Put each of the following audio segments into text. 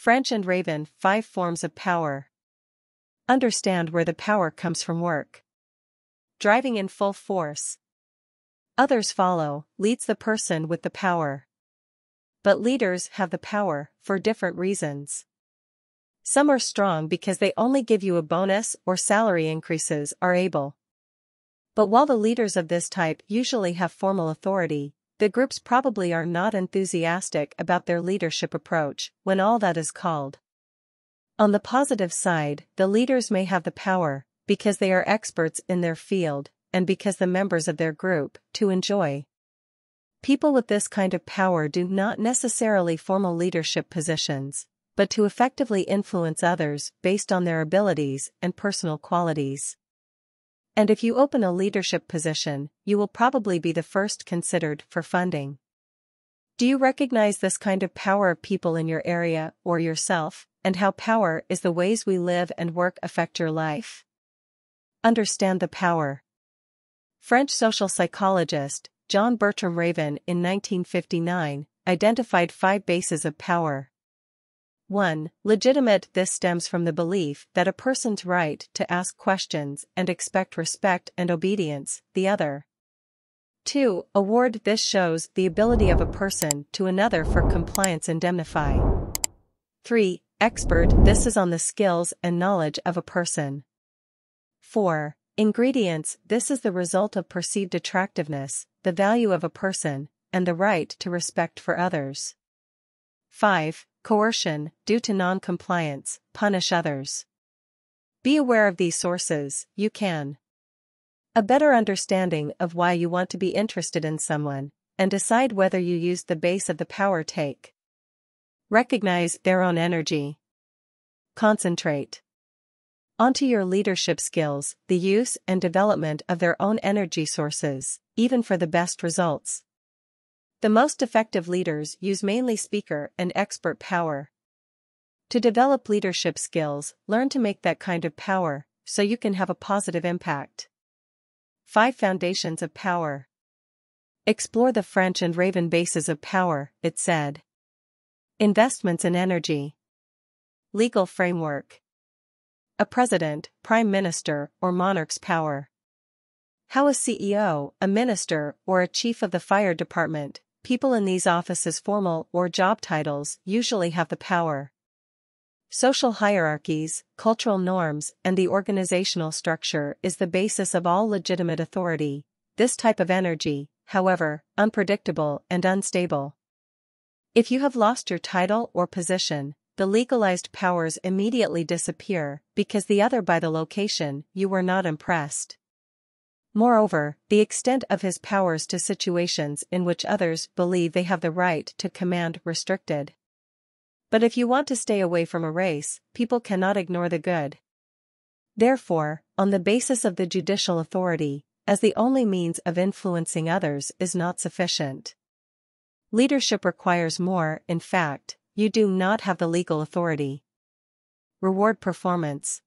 French and Raven, 5 forms of power. Understand where the power comes from. Work. Driving in full force. Others follow, leads the person with the power. But leaders have the power, for different reasons. Some are strong because they only give you a bonus or salary increases, are able. But while the leaders of this type usually have formal authority, the groups probably are not enthusiastic about their leadership approach, when all that is called. On the positive side, the leaders may have the power, because they are experts in their field, and because the members of their group, to enjoy. People with this kind of power do not necessarily formal leadership positions, but to effectively influence others based on their abilities and personal qualities. And if you open a leadership position, you will probably be the first considered for funding. Do you recognize this kind of power of people in your area or yourself, and how power is the ways we live and work affect your life? Understand the power. French social psychologist John Bertram Raven in 1959 identified 5 bases of power. 1. Legitimate. This stems from the belief that a person's right to ask questions and expect respect and obedience, the other. 2. Award. This shows the ability of a person to another for compliance. Indemnify. 3. Expert. This is on the skills and knowledge of a person. 4. Ingredients. This is the result of perceived attractiveness, the value of a person, and the right to respect for others. 5. Coercion. Due to non-compliance, punish others. Be aware of these sources. You can a better understanding of why you want to be interested in someone, and decide whether you use the base of the power take. Recognize their own energy. Concentrate onto your leadership skills, the use and development of their own energy sources, even for the best results. The most effective leaders use mainly speaker and expert power. To develop leadership skills, learn to make that kind of power, so you can have a positive impact. 5 foundations of power. Explore the French and Raven bases of power, it said. Investments in energy. Legal framework. A president, prime minister, or monarch's power. How a CEO, a minister, or a chief of the fire department, people in these offices' formal or job titles usually have the power. Social hierarchies, cultural norms, and the organizational structure is the basis of all legitimate authority. This type of energy, however, unpredictable and unstable. If you have lost your title or position, the legalized powers immediately disappear because the other by the location you were not impressed. Moreover, the extent of his powers to situations in which others believe they have the right to command restricted. But if you want to stay away from a race, people cannot ignore the good. Therefore, on the basis of the judicial authority, as the only means of influencing others is not sufficient. Leadership requires more. In fact, you do not have the legal authority. Reward performance.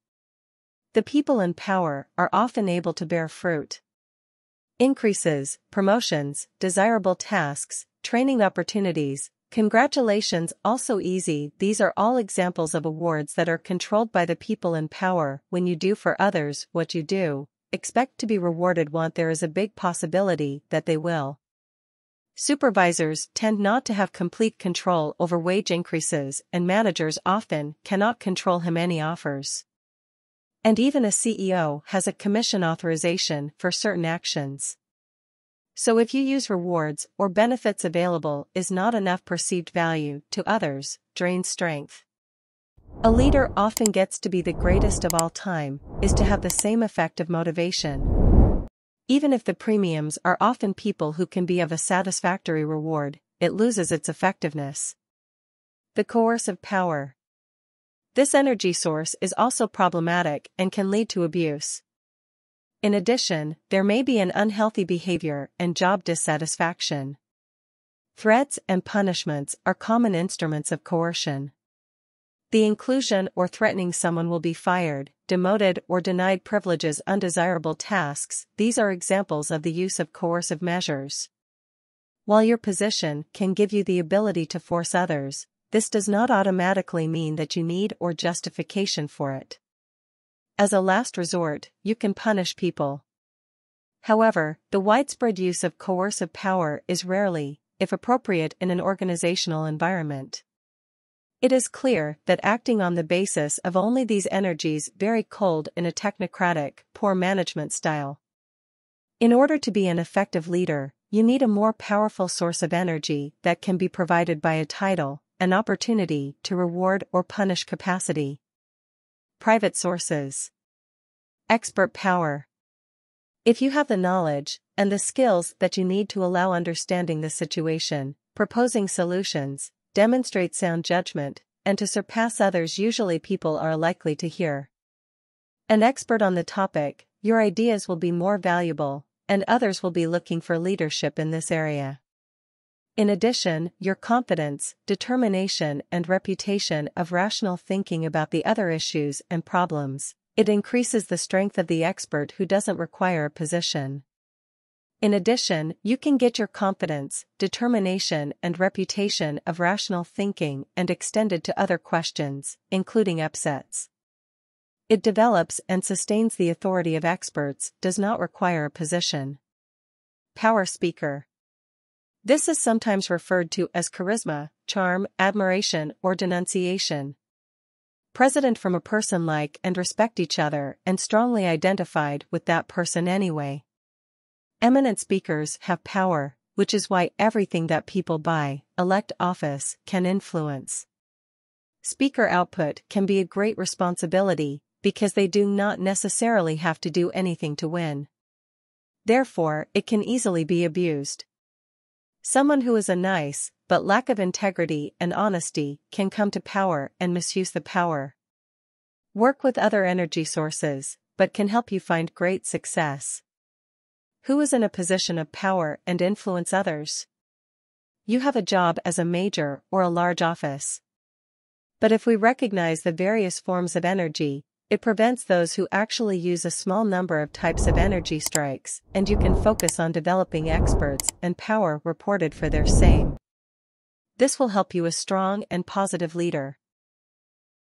The people in power are often able to bear fruit. Increases, promotions, desirable tasks, training opportunities, congratulations. Also easy. These are all examples of awards that are controlled by the people in power. When you do for others what you do, expect to be rewarded. There is a big possibility that they will. Supervisors tend not to have complete control over wage increases, and managers often cannot control how many offers. And even a CEO has a commission authorization for certain actions. So if you use rewards or benefits available is not enough perceived value to others, drains strength. A leader often gets to be the greatest of all time, is to have the same effect of motivation. Even if the premiums are often people who can be of a satisfactory reward, it loses its effectiveness. The coercive power. This energy source is also problematic and can lead to abuse. In addition, there may be an unhealthy behavior and job dissatisfaction. Threats and punishments are common instruments of coercion. The inclusion or threatening someone will be fired, demoted, or denied privileges, undesirable tasks. These are examples of the use of coercive measures. While your position can give you the ability to force others, this does not automatically mean that you need or justification for it. As a last resort, you can punish people. However, the widespread use of coercive power is rarely, if appropriate, in an organizational environment. It is clear that acting on the basis of only these energies very cold in a technocratic, poor management style. In order to be an effective leader, you need a more powerful source of energy that can be provided by a title, an opportunity to reward or punish capacity. Private sources. Expert power. If you have the knowledge and the skills that you need to allow understanding the situation, proposing solutions, demonstrate sound judgment, and to surpass others, usually people are likely to hear. An expert on the topic, your ideas will be more valuable, and others will be looking for leadership in this area. In addition, your confidence, determination, and reputation of rational thinking about the other issues and problems, it increases the strength of the expert who doesn't require a position. In addition, you can get your confidence, determination, and reputation of rational thinking and extended to other questions, including upsets. It develops and sustains the authority of experts, does not require a position. Power speaker. This is sometimes referred to as charisma, charm, admiration, or denunciation. Present from a person like and respect each other and strongly identified with that person anyway. Eminent speakers have power, which is why everything that people buy, elect office, can influence. Speaker output can be a great responsibility, because they do not necessarily have to do anything to win. Therefore, it can easily be abused. Someone who is a nice, but lack of integrity and honesty, can come to power and misuse the power. Work with other energy sources, but can help you find great success. Who is in a position of power and influence others? You have a job as a major or a large office. But if we recognize the various forms of energy, it prevents those who actually use a small number of types of energy strikes, and you can focus on developing experts and power reported for their same. This will help you a strong and positive leader.